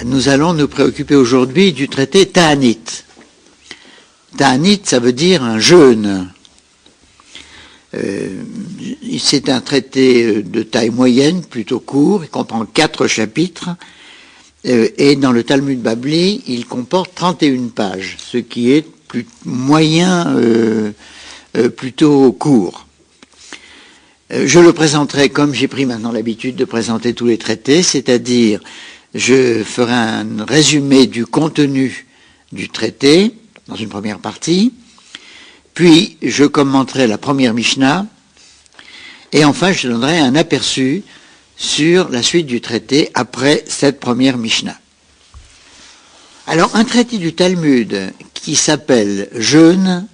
nous allons nous préoccuper aujourd'hui du traité Ta'anit. Ta'anit, ça veut dire un jeûne. C'est un traité de taille moyenne, plutôt court, il comprend 4 chapitres, et dans le Talmud Babli, il comporte 31 pages, ce qui est plutôt court. Je le présenterai comme j'ai pris maintenant l'habitude de présenter tous les traités, c'est-à-dire je ferai un résumé du contenu du traité dans une première partie, puis je commenterai la première Mishnah, et enfin je donnerai un aperçu sur la suite du traité après cette première Mishnah. Alors un traité du Talmud qui s'appelle jeûne,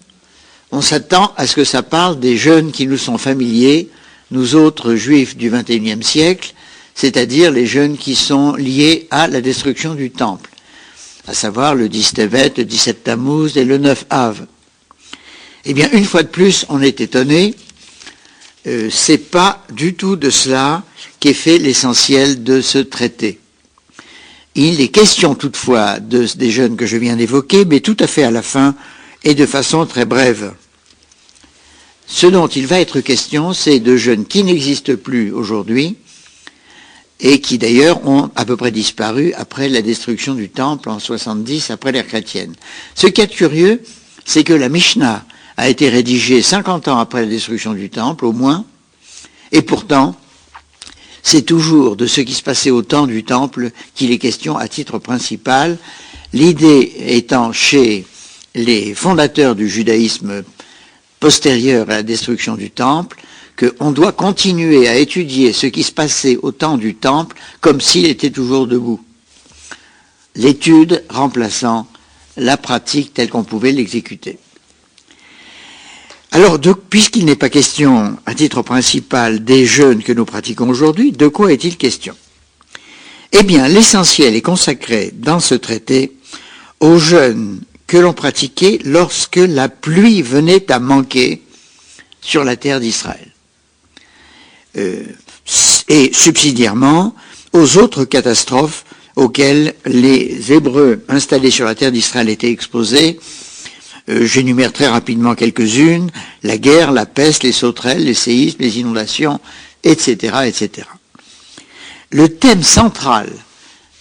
on s'attend à ce que ça parle des jeûnes qui nous sont familiers, nous autres juifs du XXIe siècle, c'est-à-dire les jeûnes qui sont liés à la destruction du temple, à savoir le 10 Tevet, le 17 Tammuz et le 9 Av. Eh bien, une fois de plus, on est étonné, c'est pas du tout de cela qu'est fait l'essentiel de ce traité. Il est question toutefois des jeûnes que je viens d'évoquer, mais tout à fait à la fin et de façon très brève. Ce dont il va être question, c'est de jeûnes qui n'existent plus aujourd'hui et qui d'ailleurs ont à peu près disparu après la destruction du temple en 70 après l'ère chrétienne. Ce qui est curieux, c'est que la Mishnah a été rédigée 50 ans après la destruction du temple, au moins, et pourtant, c'est toujours de ce qui se passait au temps du temple qu'il est question à titre principal, l'idée étant chez les fondateurs du judaïsme postérieur à la destruction du temple, qu'on doit continuer à étudier ce qui se passait au temps du temple comme s'il était toujours debout. L'étude remplaçant la pratique telle qu'on pouvait l'exécuter. Alors, puisqu'il n'est pas question, à titre principal, des jeûnes que nous pratiquons aujourd'hui, de quoi est-il question? Eh bien, l'essentiel est consacré dans ce traité aux jeûnes que l'on pratiquait lorsque la pluie venait à manquer sur la terre d'Israël. Et subsidiairement aux autres catastrophes auxquelles les Hébreux installés sur la terre d'Israël étaient exposés. J'énumère très rapidement quelques-unes: la guerre, la peste, les sauterelles, les séismes, les inondations, etc., etc. Le thème central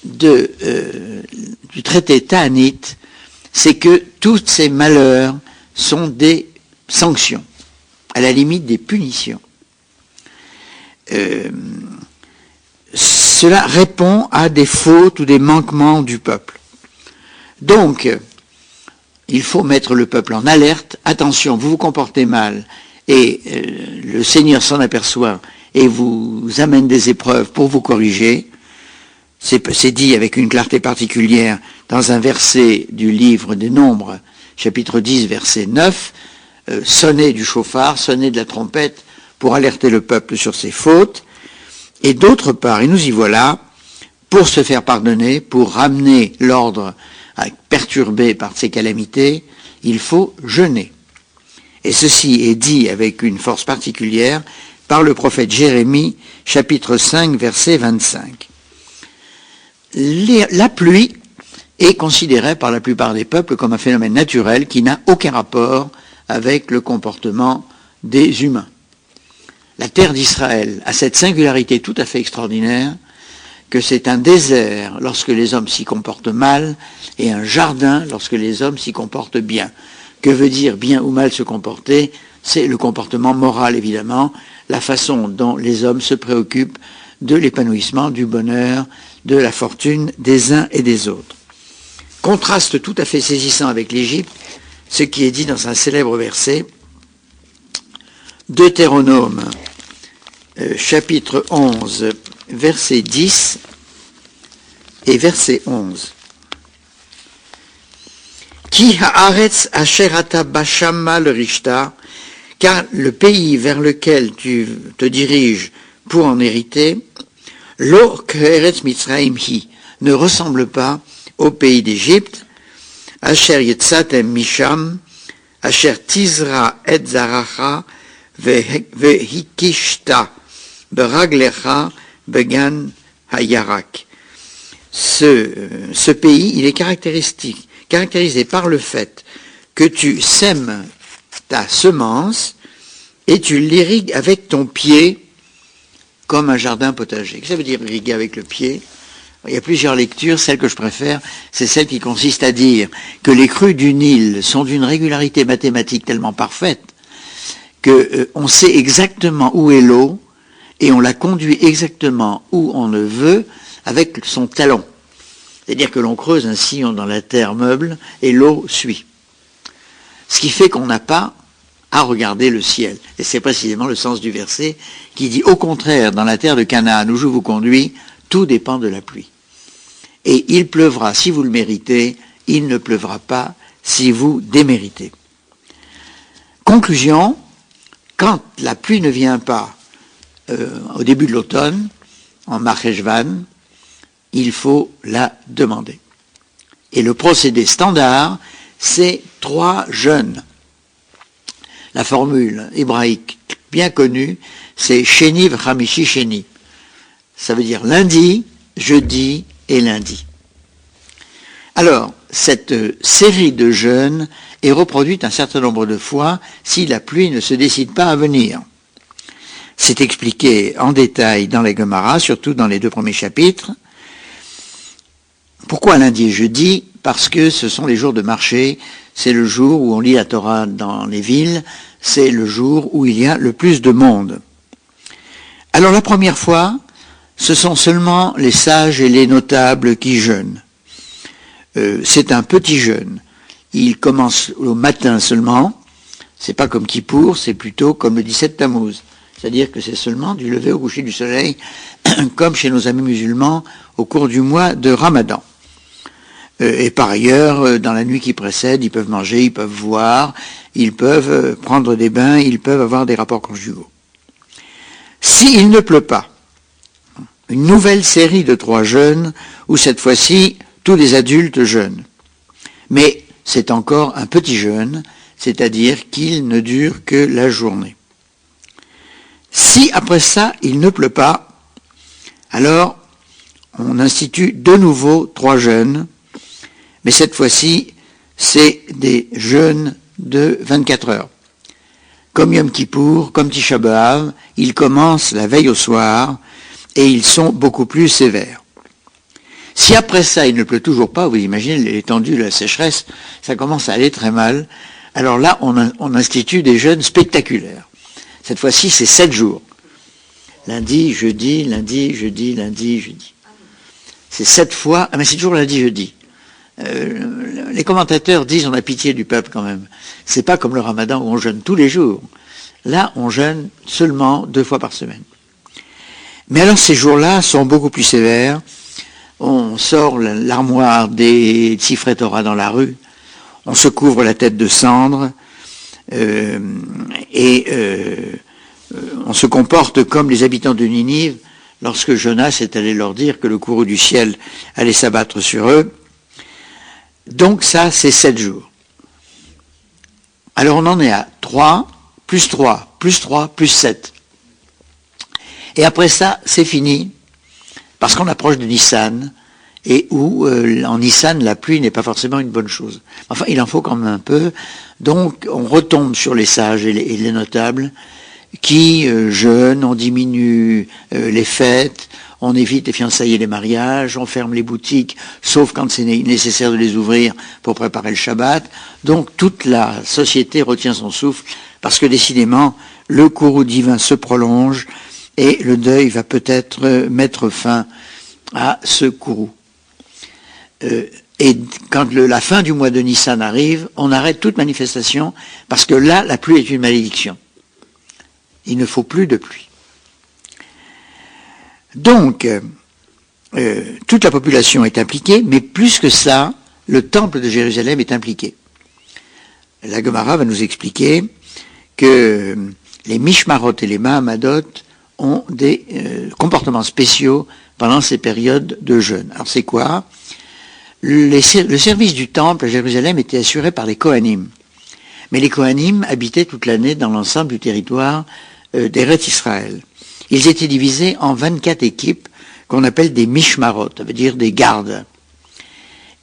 du traité Ta'anit, c'est que tous ces malheurs sont des sanctions, à la limite des punitions. Cela répond à des fautes ou des manquements du peuple. Donc, il faut mettre le peuple en alerte. Attention, vous vous comportez mal et le Seigneur s'en aperçoit et vous amène des épreuves pour vous corriger. C'est dit avec une clarté particulière dans un verset du livre des Nombres, chapitre 10, verset 9, sonnez du chauffard, sonnez de la trompette pour alerter le peuple sur ses fautes. Et d'autre part, et nous y voilà, pour se faire pardonner, pour ramener l'ordre perturbé par ces calamités, il faut jeûner. Et ceci est dit avec une force particulière par le prophète Jérémie, chapitre 5, verset 25. La pluie est considérée par la plupart des peuples comme un phénomène naturel qui n'a aucun rapport avec le comportement des humains. La terre d'Israël a cette singularité tout à fait extraordinaire que c'est un désert lorsque les hommes s'y comportent mal et un jardin lorsque les hommes s'y comportent bien. Que veut dire bien ou mal se comporter? C'est le comportement moral, évidemment, la façon dont les hommes se préoccupent de l'épanouissement, du bonheur, de la fortune des uns et des autres. Contraste tout à fait saisissant avec l'Égypte, ce qui est dit dans un célèbre verset, Deutéronome, chapitre 11, verset 10 et verset 11. Ki haaretz asher ata bashama le rishta, car le pays vers lequel tu te diriges pour en hériter, lo keretz mitzraim hi, ne ressemble pas au pays d'Égypte, asher yetzatem misham, asher tizra et zaracha, vehikishta, beraglecha, began hayarak. ce pays, il est caractérisé par le fait que tu sèmes ta semence et tu l'irrigues avec ton pied comme un jardin potager. Qu'est-ce que ça veut dire irriguer avec le pied? Il y a plusieurs lectures. Celle que je préfère, c'est celle qui consiste à dire que les crues du Nil sont d'une régularité mathématique tellement parfaite que on sait exactement où est l'eau et on la conduit exactement où on le veut avec son talon. C'est-à-dire que l'on creuse un sillon dans la terre meuble et l'eau suit. Ce qui fait qu'on n'a pas à regarder le ciel. Et c'est précisément le sens du verset qui dit « Au contraire, dans la terre de Canaan où je vous conduis, tout dépend de la pluie. Et il pleuvra si vous le méritez, il ne pleuvra pas si vous déméritez. » Conclusion, quand la pluie ne vient pas au début de l'automne, en Marcheshvan, il faut la demander. Et le procédé standard, c'est 3 jeûnes. La formule hébraïque bien connue, c'est Sheni v'chamishi Sheni. Ça veut dire lundi, jeudi et lundi. Alors, cette série de jeûnes est reproduite un certain nombre de fois si la pluie ne se décide pas à venir. C'est expliqué en détail dans les Gemara, surtout dans les 2 premiers chapitres. Pourquoi lundi et jeudi? Parce que ce sont les jours de marché, c'est le jour où on lit la Torah dans les villes, c'est le jour où il y a le plus de monde. Alors la première fois, ce sont seulement les sages et les notables qui jeûnent. C'est un petit jeûne. Il commence au matin seulement, c'est pas comme Kippour, c'est plutôt comme le 17 Tammuz. C'est-à-dire que c'est seulement du lever au coucher du soleil, comme chez nos amis musulmans au cours du mois de Ramadan. Et par ailleurs, dans la nuit qui précède, ils peuvent manger, ils peuvent voir, ils peuvent prendre des bains, ils peuvent avoir des rapports conjugaux. S'il ne pleut pas, une nouvelle série de 3 jeûnes, où cette fois-ci, tous les adultes jeûnent. Mais c'est encore un petit jeûne, c'est-à-dire qu'il ne dure que la journée. Si après ça, il ne pleut pas, alors on institue de nouveau 3 jeûnes, mais cette fois-ci, c'est des jeûnes de 24 heures. Comme Yom Kippour, comme Tisha B'Av, ils commencent la veille au soir et ils sont beaucoup plus sévères. Si après ça, il ne pleut toujours pas, vous imaginez l'étendue de la sécheresse, ça commence à aller très mal. Alors là, on institue des jeûnes spectaculaires. Cette fois-ci, c'est 7 jours. Lundi, jeudi, lundi, jeudi, lundi, jeudi. C'est 7 fois, mais c'est toujours lundi, jeudi. Les commentateurs disent on a pitié du peuple quand même. C'est pas comme le Ramadan où on jeûne tous les jours. Là, on jeûne seulement 2 fois par semaine. Mais alors ces jours-là sont beaucoup plus sévères. On sort l'armoire des Sifrei Torah dans la rue. On se couvre la tête de cendre. On se comporte comme les habitants de Ninive lorsque Jonas est allé leur dire que le courroux du ciel allait s'abattre sur eux. Donc ça, c'est 7 jours. Alors on en est à 3, plus 3, plus 3, plus 7. Et après ça, c'est fini, parce qu'on approche de Nissan, et où en Nissan, la pluie n'est pas forcément une bonne chose. Enfin, il en faut quand même un peu. Donc on retombe sur les sages et les notables, qui jeûnent, on diminue les fêtes, on évite les fiançailles et les mariages, on ferme les boutiques, sauf quand c'est nécessaire de les ouvrir pour préparer le Shabbat. Donc toute la société retient son souffle, parce que décidément, le courroux divin se prolonge, et le deuil va peut-être mettre fin à ce courroux. Et quand la fin du mois de Nissan arrive, on arrête toute manifestation, parce que là, la pluie est une malédiction. Il ne faut plus de pluie. Donc, toute la population est impliquée, mais plus que ça, le temple de Jérusalem est impliqué. La Gemara va nous expliquer que les Mishmarot et les Mahamadot ont des comportements spéciaux pendant ces périodes de jeûne. Alors c'est quoi? Le service du temple à Jérusalem était assuré par les Kohanim. Mais les Kohanim habitaient toute l'année dans l'ensemble du territoire d'Eretz Israël. Ils étaient divisés en 24 équipes qu'on appelle des mishmarot, ça veut dire des gardes.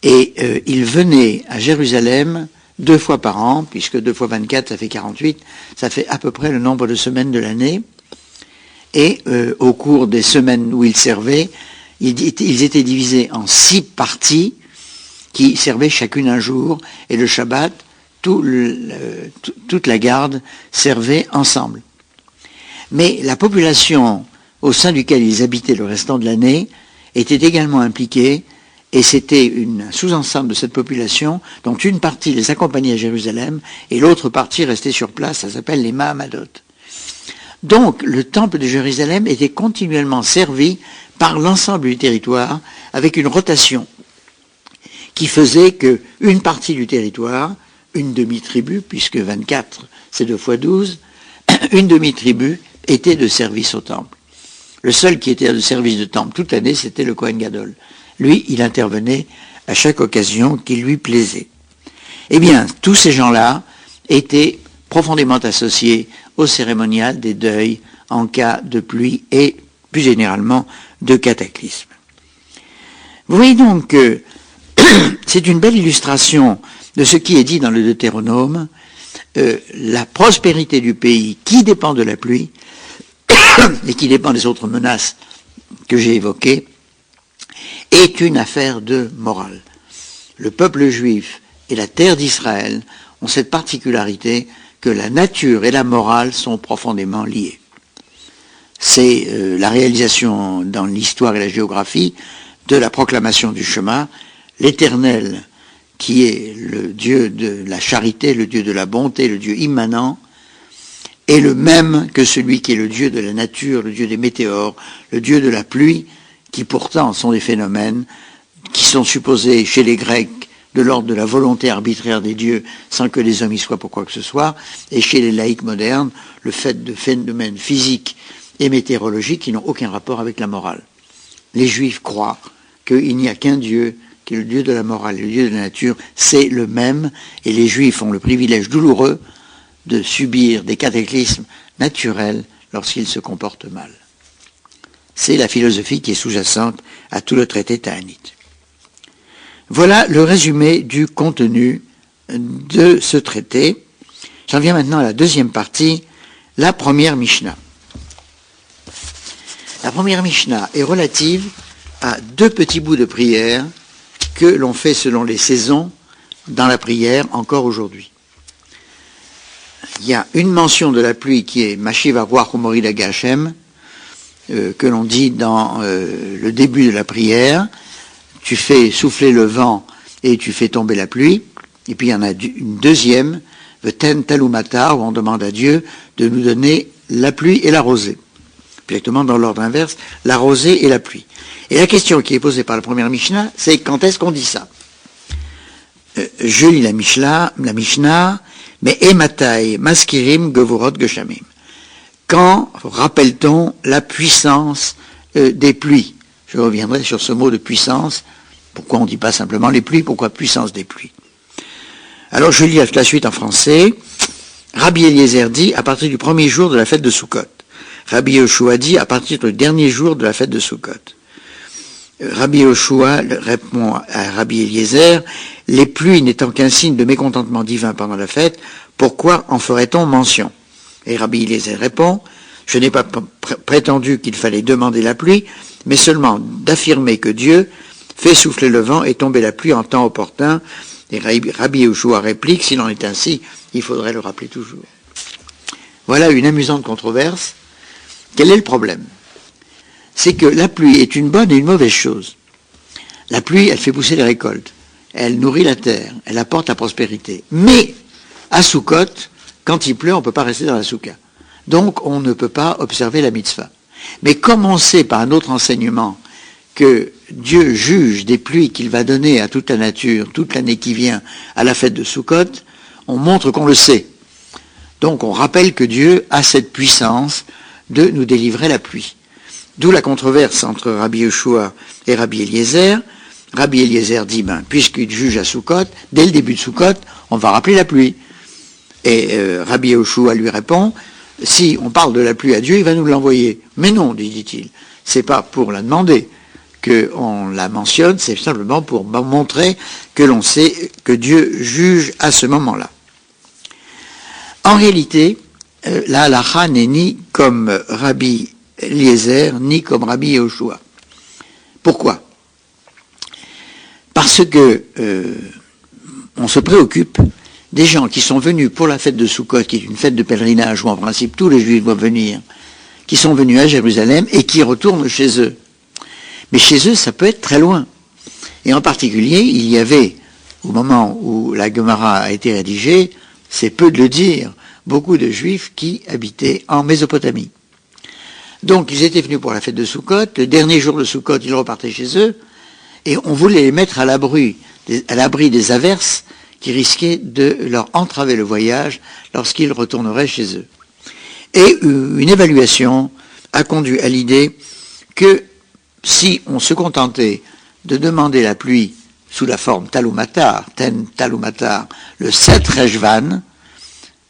Et ils venaient à Jérusalem 2 fois par an, puisque 2 fois 24, ça fait 48, ça fait à peu près le nombre de semaines de l'année. Et au cours des semaines où ils servaient, ils étaient divisés en 6 parties qui servaient chacune un jour, et le Shabbat, toute la garde servait ensemble. Mais la population au sein duquel ils habitaient le restant de l'année était également impliquée, et c'était un sous-ensemble de cette population dont une partie les accompagnait à Jérusalem et l'autre partie restait sur place, ça s'appelle les Mahamadot. Donc le temple de Jérusalem était continuellement servi par l'ensemble du territoire avec une rotation qui faisait qu'une partie du territoire, une demi-tribu, puisque 24 c'est 2 fois 12, une demi-tribu était de service au temple. Le seul qui était de service de temple toute l'année, c'était le Kohen Gadol. Lui, il intervenait à chaque occasion qui lui plaisait. Eh bien, tous ces gens-là étaient profondément associés au cérémonial des deuils en cas de pluie et, plus généralement, de cataclysme. Vous voyez donc que c'est une belle illustration de ce qui est dit dans le Deutéronome, la prospérité du pays qui dépend de la pluie et qui dépend des autres menaces que j'ai évoquées, est une affaire de morale. Le peuple juif et la terre d'Israël ont cette particularité que la nature et la morale sont profondément liées. C'est la réalisation dans l'histoire et la géographie de la proclamation du Shema, l'Éternel qui est le Dieu de la charité, le Dieu de la bonté, le Dieu immanent, est le même que celui qui est le Dieu de la nature, le Dieu des météores, le Dieu de la pluie, qui pourtant sont des phénomènes qui sont supposés chez les Grecs de l'ordre de la volonté arbitraire des dieux sans que les hommes y soient pour quoi que ce soit, et chez les laïcs modernes, le fait de phénomènes physiques et météorologiques qui n'ont aucun rapport avec la morale. Les Juifs croient qu'il n'y a qu'un Dieu, qui est le Dieu de la morale, le Dieu de la nature, c'est le même, et les Juifs ont le privilège douloureux de subir des cataclysmes naturels lorsqu'ils se comportent mal. C'est la philosophie qui est sous-jacente à tout le traité ta'anite. Voilà le résumé du contenu de ce traité. J'en viens maintenant à la deuxième partie, la première Mishnah. La première Mishnah est relative à 2 petits bouts de prière que l'on fait selon les saisons dans la prière encore aujourd'hui. Il y a une mention de la pluie qui est Mashiv Ruach Umori Hashem, que l'on dit dans le début de la prière. Tu fais souffler le vent et tu fais tomber la pluie. Et puis il y en a une deuxième, Veten Talumatar, où on demande à Dieu de nous donner la pluie et la rosée. Directement dans l'ordre inverse, la rosée et la pluie. Et la question qui est posée par la première Mishnah, c'est quand est-ce qu'on dit ça? Je lis la Mishnah, mais Ematai, Maskirim, Gevurot, Geshamim. Quand rappelle-t-on la puissance des pluies? Je reviendrai sur ce mot de puissance. Pourquoi on ne dit pas simplement les pluies? Pourquoi puissance des pluies? Alors je lis la suite en français. Rabbi Eliezer dit à partir du premier jour de la fête de Sukkot. Rabbi Yoshua dit à partir du dernier jour de la fête de Sukkot. Rabbi Yoshua répond à Rabbi Eliezer, les pluies n'étant qu'un signe de mécontentement divin pendant la fête, pourquoi en ferait-on mention? Et Rabbi Eliezer répond, je n'ai pas prétendu qu'il fallait demander la pluie, mais seulement d'affirmer que Dieu fait souffler le vent et tomber la pluie en temps opportun. Et Rabbi Yoshua réplique, s'il en est ainsi, il faudrait le rappeler toujours. Voilà une amusante controverse. Quel est le problème? C'est que la pluie est une bonne et une mauvaise chose. La pluie, elle fait pousser les récoltes, elle nourrit la terre, elle apporte la prospérité. Mais, à Sukkot, quand il pleut, on ne peut pas rester dans la soukha. Donc, on ne peut pas observer la mitzvah. Mais comme on sait par un autre enseignement que Dieu juge des pluies qu'il va donner à toute la nature, toute l'année qui vient, à la fête de Sukkot, on montre qu'on le sait. Donc, on rappelle que Dieu a cette puissance de nous délivrer la pluie. D'où la controverse entre Rabbi Yoshua et Rabbi Eliezer. Rabbi Eliezer dit, puisqu'il juge à Sukkot, dès le début de Sukkot, on va rappeler la pluie. Et Rabbi Yoshua lui répond, si on parle de la pluie à Dieu, il va nous l'envoyer. Mais non, dit-il, c'est pas pour la demander, qu'on la mentionne, c'est simplement pour montrer que l'on sait que Dieu juge à ce moment-là. En réalité, la halakha n'est ni comme Rabbi Eliezer, ni comme Rabbi Yehoshua. Pourquoi ? Parce que on se préoccupe des gens qui sont venus pour la fête de Sukkot, qui est une fête de pèlerinage où en principe tous les Juifs doivent venir, qui sont venus à Jérusalem et qui retournent chez eux. Mais chez eux, ça peut être très loin. Et en particulier, il y avait, au moment où la Gemara a été rédigée, c'est peu de le dire, beaucoup de Juifs qui habitaient en Mésopotamie. Donc, ils étaient venus pour la fête de Sukkot. Le dernier jour de Sukkot, ils repartaient chez eux. Et on voulait les mettre à l'abri des averses qui risquaient de leur entraver le voyage lorsqu'ils retourneraient chez eux. Et une évaluation a conduit à l'idée que si on se contentait de demander la pluie sous la forme talumatar, le 7 Rejvan,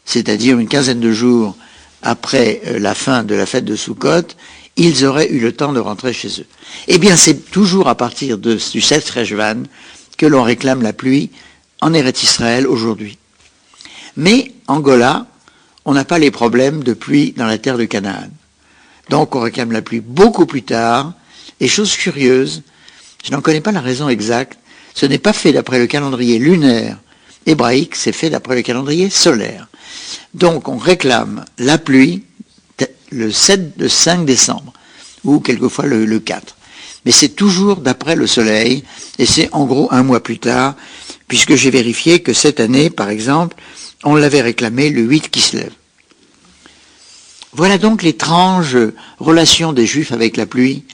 c'est-à-dire une quinzaine de jours après la fin de la fête de Sukkot, ils auraient eu le temps de rentrer chez eux. Eh bien, c'est toujours à partir du 7 Rejvan que l'on réclame la pluie en Eretz Israël aujourd'hui. Mais, en Gola, on n'a pas les problèmes de pluie dans la terre de Canaan. Donc, on réclame la pluie beaucoup plus tard. Et chose curieuse, je n'en connais pas la raison exacte, ce n'est pas fait d'après le calendrier lunaire hébraïque, c'est fait d'après le calendrier solaire. Donc, on réclame la pluie le 5 décembre, ou quelquefois le 4. Mais c'est toujours d'après le soleil, et c'est en gros un mois plus tard, puisque j'ai vérifié que cette année, par exemple, on l'avait réclamé le 8 Kislev. Voilà donc l'étrange relation des Juifs avec la pluie.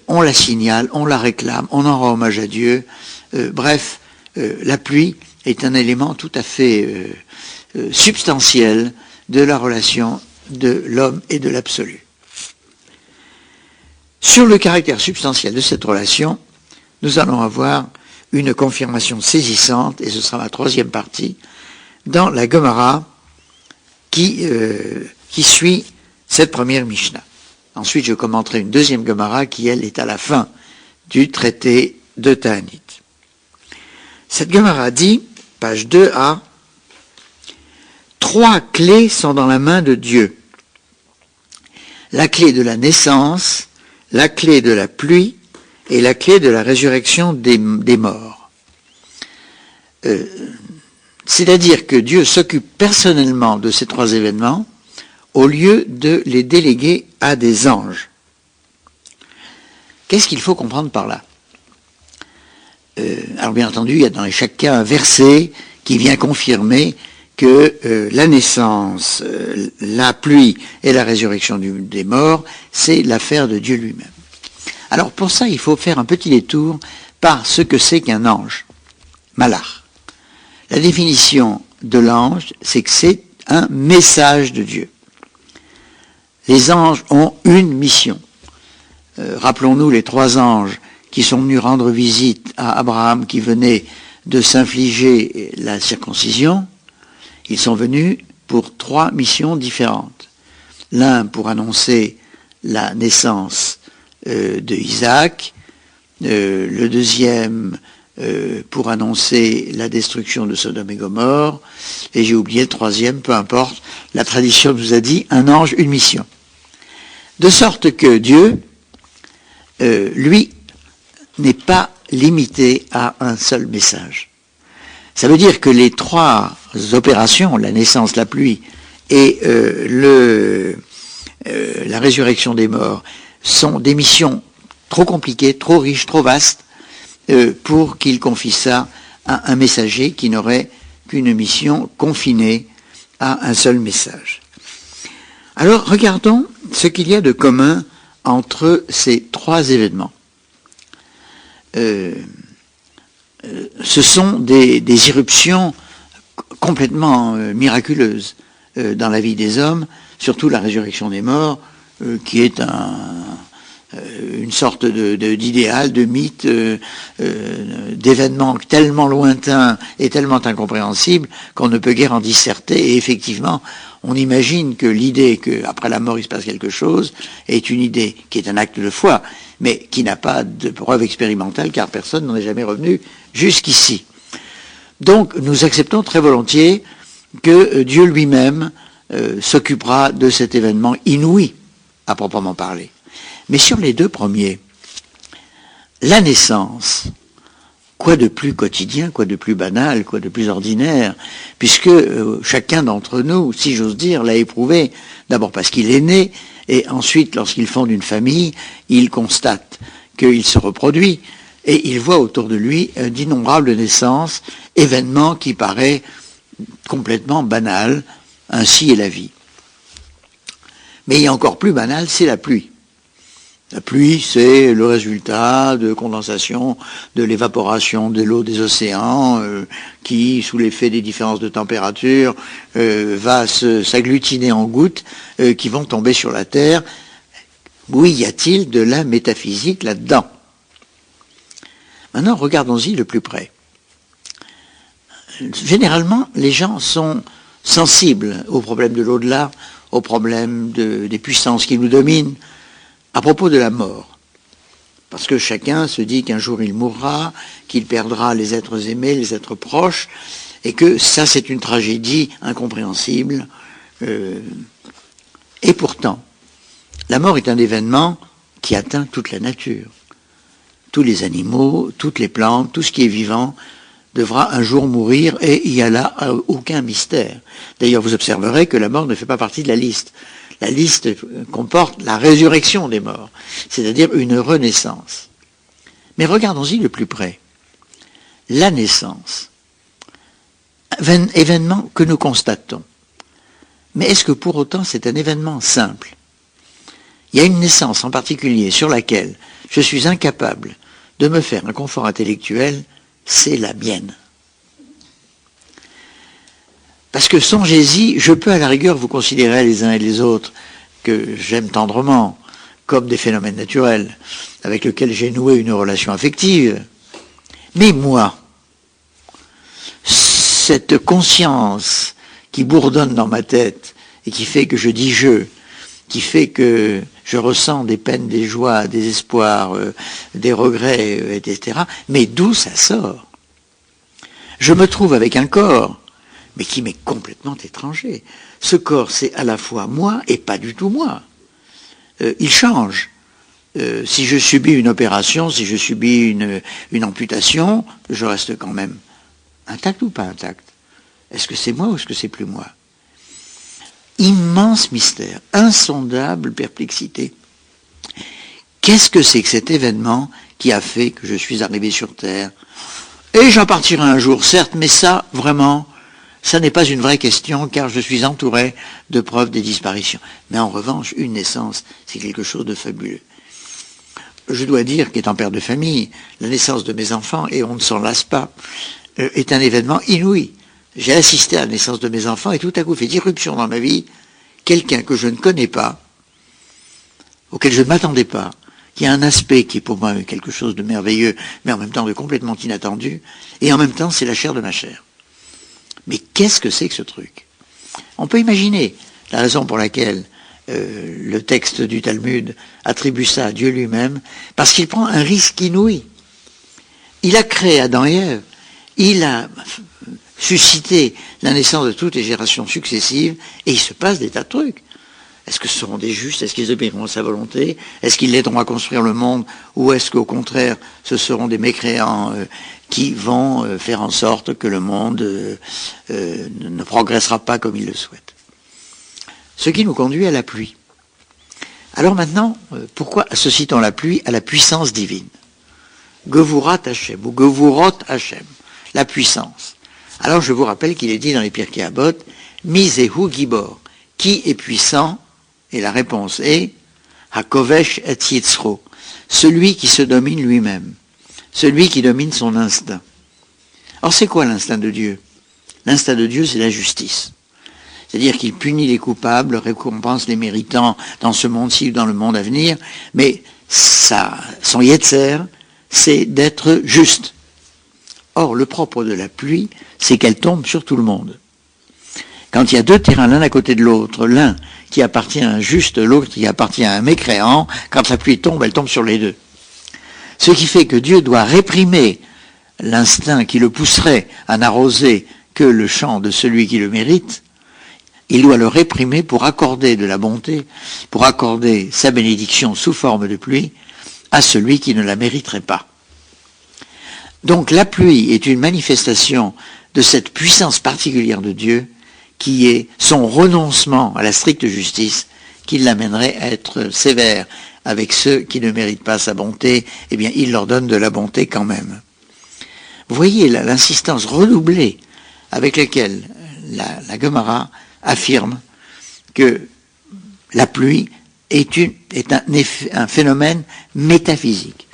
On la signale, on la réclame, on en rend hommage à Dieu. Bref, la pluie est un élément tout à fait substantiel de la relation de l'homme et de l'absolu. Sur le caractère substantiel de cette relation, nous allons avoir une confirmation saisissante, et ce sera ma troisième partie, dans la Gemara qui suit cette première Mishnah. Ensuite, je commenterai une deuxième Gemara qui, elle, est à la fin du traité de Ta'anit. Cette Gemara dit, page 2a, « 3 clés sont dans la main de Dieu. La clé de la naissance, la clé de la pluie et la clé de la résurrection des morts. » C'est-à-dire que Dieu s'occupe personnellement de ces 3 événements au lieu de les déléguer à des anges. Qu'est-ce qu'il faut comprendre par là ? Alors bien entendu, il y a dans chaque cas un verset qui vient confirmer que la naissance, la pluie et la résurrection des morts, c'est l'affaire de Dieu lui-même. Alors pour ça, il faut faire un petit détour par ce que c'est qu'un ange, malach. La définition de l'ange, c'est que c'est un message de Dieu. Les anges ont une mission. Rappelons-nous les 3 anges qui sont venus rendre visite à Abraham qui venait de s'infliger la circoncision. Ils sont venus pour 3 missions différentes. L'un pour annoncer la naissance de Isaac, le deuxième pour annoncer la destruction de Sodome et Gomorrhe, et j'ai oublié le 3e, peu importe, la tradition nous a dit un ange, une mission. De sorte que Dieu, lui, n'est pas limité à un seul message. Ça veut dire que les 3 opérations, la naissance, la pluie et la résurrection des morts, sont des missions trop compliquées, trop riches, trop vastes, pour qu'il confie ça à un messager qui n'aurait qu'une mission confinée à un seul message. Alors, regardons ce qu'il y a de commun entre ces 3 événements. Ce sont des irruptions complètement miraculeuses dans la vie des hommes, surtout la résurrection des morts, qui est une sorte d'idéal, de mythe, d'événements tellement lointains et tellement incompréhensibles qu'on ne peut guère en disserter. Et effectivement, on imagine que l'idée qu'après la mort il se passe quelque chose est une idée qui est un acte de foi, mais qui n'a pas de preuve expérimentale car personne n'en est jamais revenu jusqu'ici. Donc nous acceptons très volontiers que Dieu lui-même s'occupera de cet événement inouï, à proprement parler. Mais sur les deux premiers, la naissance, quoi de plus quotidien, quoi de plus banal, quoi de plus ordinaire, puisque chacun d'entre nous, si j'ose dire, l'a éprouvé, d'abord parce qu'il est né, et ensuite, lorsqu'il fonde une famille, il constate qu'il se reproduit, et il voit autour de lui d'innombrables naissances, événements qui paraissent complètement banals, ainsi est la vie. Mais il y a encore plus banal, c'est la pluie. La pluie, c'est le résultat de condensation, de l'évaporation de l'eau des océans, qui, sous l'effet des différences de température, va s'agglutiner en gouttes qui vont tomber sur la Terre. Oui, y a-t-il de la métaphysique là-dedans? Maintenant, regardons-y de plus près. Généralement, les gens sont sensibles aux problèmes de l'au-delà, aux problèmes des puissances qui nous dominent, à propos de la mort. Parce que chacun se dit qu'un jour il mourra, qu'il perdra les êtres aimés, les êtres proches, et que ça c'est une tragédie incompréhensible. Et pourtant, la mort est un événement qui atteint toute la nature. Tous les animaux, toutes les plantes, tout ce qui est vivant devra un jour mourir, et il n'y a là aucun mystère. D'ailleurs, vous observerez que la mort ne fait pas partie de la liste. La liste comporte la résurrection des morts, c'est-à-dire une renaissance. Mais regardons-y de plus près. La naissance, événement que nous constatons. Mais est-ce que pour autant c'est un événement simple? Il y a une naissance en particulier sur laquelle je suis incapable de me faire un confort intellectuel, c'est la mienne. Parce que songez-y, je peux à la rigueur vous considérer les uns et les autres que j'aime tendrement comme des phénomènes naturels avec lesquels j'ai noué une relation affective. Mais moi, cette conscience qui bourdonne dans ma tête et qui fait que je dis je, qui fait que je ressens des peines, des joies, des espoirs, des regrets, etc. Mais d'où ça sort? Je me trouve avec un corps mais qui m'est complètement étranger. Ce corps, c'est à la fois moi et pas du tout moi. Il change. Si je subis une opération, si je subis une amputation, je reste quand même intact ou pas intact? Est-ce que c'est moi ou est-ce que c'est plus moi? Immense mystère, insondable perplexité. Qu'est-ce que c'est que cet événement qui a fait que je suis arrivé sur Terre? Et j'en partirai un jour, certes, mais ça, vraiment, ça n'est pas une vraie question, car je suis entouré de preuves des disparitions. Mais en revanche, une naissance, c'est quelque chose de fabuleux. Je dois dire qu'étant père de famille, la naissance de mes enfants, et on ne s'en lasse pas, est un événement inouï. J'ai assisté à la naissance de mes enfants, et tout à coup fait irruption dans ma vie, quelqu'un que je ne connais pas, auquel je ne m'attendais pas, qui a un aspect qui est pour moi quelque chose de merveilleux, mais en même temps de complètement inattendu, et en même temps c'est la chair de ma chair. Mais qu'est-ce que c'est que ce truc? On peut imaginer la raison pour laquelle le texte du Talmud attribue ça à Dieu lui-même, parce qu'il prend un risque inouï. Il a créé Adam et Ève, il a suscité la naissance de toutes les générations successives, et il se passe des tas de trucs. Est-ce que ce seront des justes? Est-ce qu'ils obéiront à sa volonté? Est-ce qu'ils l'aideront à construire le monde? Ou est-ce qu'au contraire, ce seront des mécréants qui vont faire en sorte que le monde ne progressera pas comme ils le souhaitent? Ce qui nous conduit à la pluie. Alors maintenant, pourquoi associe-t-on la pluie à la puissance divine? Gevurat Hashem, ou Gevurot Hashem, la puissance. Alors je vous rappelle qu'il est dit dans les Pirkei Avot, Mizehu Gibor, qui est puissant? Et la réponse est Hakovesh et Yitzro, celui qui se domine lui-même, celui qui domine son instinct. Or c'est quoi l'instinct de Dieu? L'instinct de Dieu, c'est la justice. C'est-à-dire qu'il punit les coupables, récompense les méritants dans ce monde-ci ou dans le monde à venir, mais son yetzer, c'est d'être juste. Or, le propre de la pluie, c'est qu'elle tombe sur tout le monde. Quand il y a deux terrains l'un à côté de l'autre, l'un qui appartient à un juste, l'autre qui appartient à un mécréant, quand la pluie tombe, elle tombe sur les deux. Ce qui fait que Dieu doit réprimer l'instinct qui le pousserait à n'arroser que le champ de celui qui le mérite. Il doit le réprimer pour accorder de la bonté, pour accorder sa bénédiction sous forme de pluie à celui qui ne la mériterait pas. Donc la pluie est une manifestation de cette puissance particulière de Dieu qui est son renoncement à la stricte justice qui l'amènerait à être sévère avec ceux qui ne méritent pas sa bonté. Eh bien, il leur donne de la bonté quand même. Vous voyez l'insistance redoublée avec laquelle la Gemara affirme que la pluie est un phénomène métaphysique,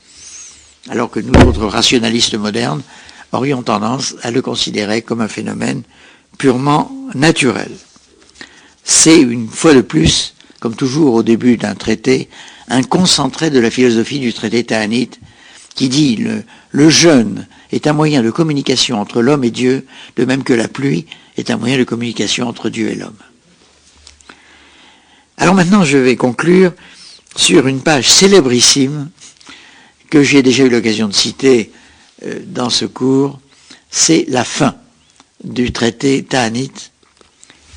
alors que nous autres rationalistes modernes aurions tendance à le considérer comme un phénomène purement naturel. C'est une fois de plus, comme toujours au début d'un traité, un concentré de la philosophie du traité Ta'anit qui dit le jeûne est un moyen de communication entre l'homme et Dieu, de même que la pluie est un moyen de communication entre Dieu et l'homme. Alors maintenant, je vais conclure sur une page célébrissime que j'ai déjà eu l'occasion de citer dans ce cours. C'est la fin du traité Ta'anit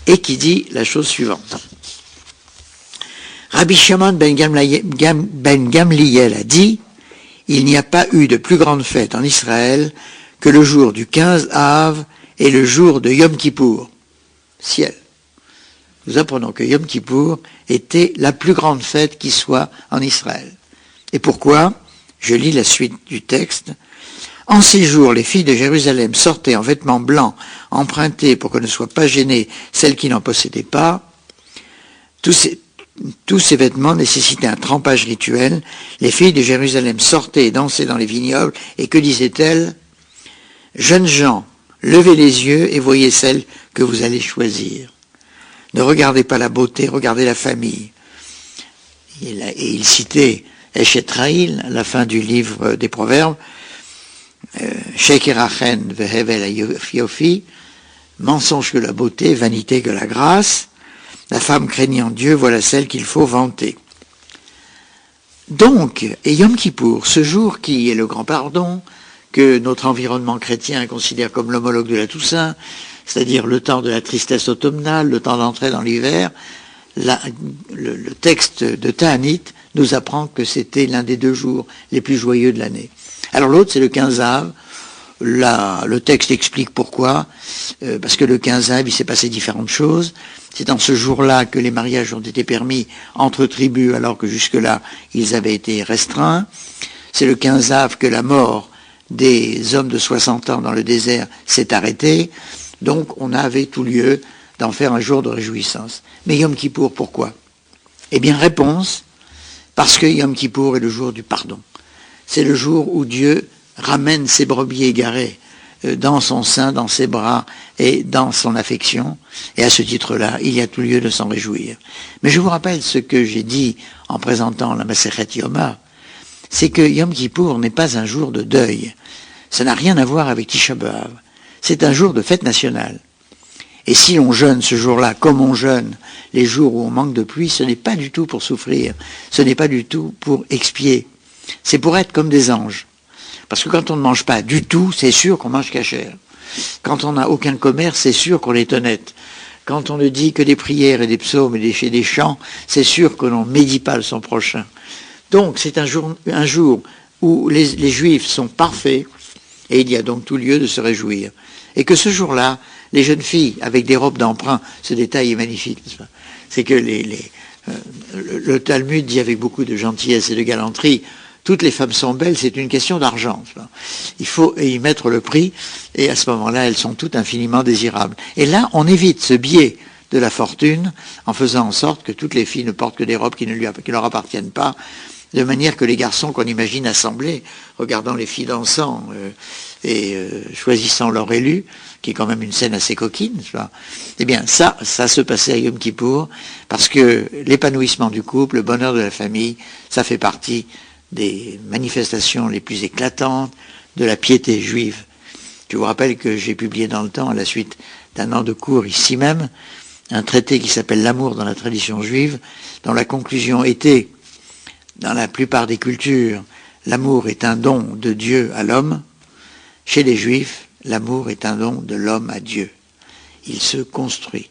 et qui dit la chose suivante. Rabbi Shimon ben Gamliel a dit « Il n'y a pas eu de plus grande fête en Israël que le jour du 15 Av et le jour de Yom Kippour. » Ciel. Nous apprenons que Yom Kippour était la plus grande fête qui soit en Israël. Et pourquoi ? Je lis la suite du texte. En ces jours, les filles de Jérusalem sortaient en vêtements blancs, empruntés pour que ne soient pas gênées celles qui n'en possédaient pas. Tous ces vêtements nécessitaient un trempage rituel. Les filles de Jérusalem sortaient et dansaient dans les vignobles, et que disaient-elles ? Jeunes gens, levez les yeux et voyez celle que vous allez choisir. Ne regardez pas la beauté, regardez la famille. Et il citait Eshet Rahil, à la fin du livre des Proverbes, Sheker Achen vehevel yofi, mensonge que la beauté, vanité que la grâce. La femme craignant Dieu, voilà celle qu'il faut vanter. Donc, et Yom Kippour, ce jour qui est le grand pardon, que notre environnement chrétien considère comme l'homologue de la Toussaint, c'est-à-dire le temps de la tristesse automnale, le temps d'entrer dans l'hiver, le texte de Ta'anit nous apprend que c'était l'un des 2 jours les plus joyeux de l'année. Alors l'autre, c'est le 15 Av. Là, le texte explique pourquoi, parce que le 15 Av, il s'est passé différentes choses. C'est dans ce jour-là que les mariages ont été permis entre tribus, alors que jusque-là, ils avaient été restreints. C'est le 15 Av que la mort des hommes de 60 ans dans le désert s'est arrêtée. Donc, on avait tout lieu d'en faire un jour de réjouissance. Mais Yom Kippour, pourquoi ? Eh bien, réponse, parce que Yom Kippour est le jour du pardon. C'est le jour où Dieu ramène ses brebis égarées dans son sein, dans ses bras et dans son affection. Et à ce titre-là, il y a tout lieu de s'en réjouir. Mais je vous rappelle ce que j'ai dit en présentant la Masechet Yoma, c'est que Yom Kippour n'est pas un jour de deuil. Ça n'a rien à voir avec Tisha B'Av. C'est un jour de fête nationale. Et si on jeûne ce jour-là, comme on jeûne les jours où on manque de pluie, ce n'est pas du tout pour souffrir, ce n'est pas du tout pour expier. C'est pour être comme des anges. Parce que quand on ne mange pas du tout, c'est sûr qu'on mange cachère. Quand on n'a aucun commerce, c'est sûr qu'on est honnête. Quand on ne dit que des prières et des psaumes et des chants, c'est sûr que l'on ne médit pas son prochain. Donc c'est un jour où les Juifs sont parfaits, et il y a donc tout lieu de se réjouir. Et que ce jour-là, les jeunes filles, avec des robes d'emprunt, ce détail est magnifique, n'est-ce pas ? C'est que le Talmud dit avec beaucoup de gentillesse et de galanterie, toutes les femmes sont belles, c'est une question d'argent. Il faut y mettre le prix, et à ce moment-là, elles sont toutes infiniment désirables. Et là, on évite ce biais de la fortune en faisant en sorte que toutes les filles ne portent que des robes qui leur appartiennent pas, de manière que les garçons qu'on imagine assemblés, regardant les filles dansant et choisissant leur élu, qui est quand même une scène assez coquine, eh bien ça se passait à Yom Kippour, parce que l'épanouissement du couple, le bonheur de la famille, ça fait partie des manifestations les plus éclatantes de la piété juive. Je vous rappelle que j'ai publié dans le temps, à la suite d'un an de cours ici même, un traité qui s'appelle L'amour dans la tradition juive, dont la conclusion était, dans la plupart des cultures, l'amour est un don de Dieu à l'homme. Chez les Juifs, l'amour est un don de l'homme à Dieu. Il se construit,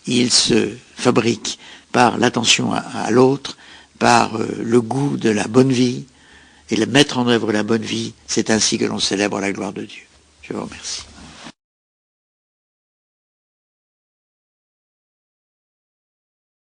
il se fabrique par l'attention à l'autre, par le goût de la bonne vie, et le mettre en œuvre la bonne vie, c'est ainsi que l'on célèbre la gloire de Dieu. Je vous remercie.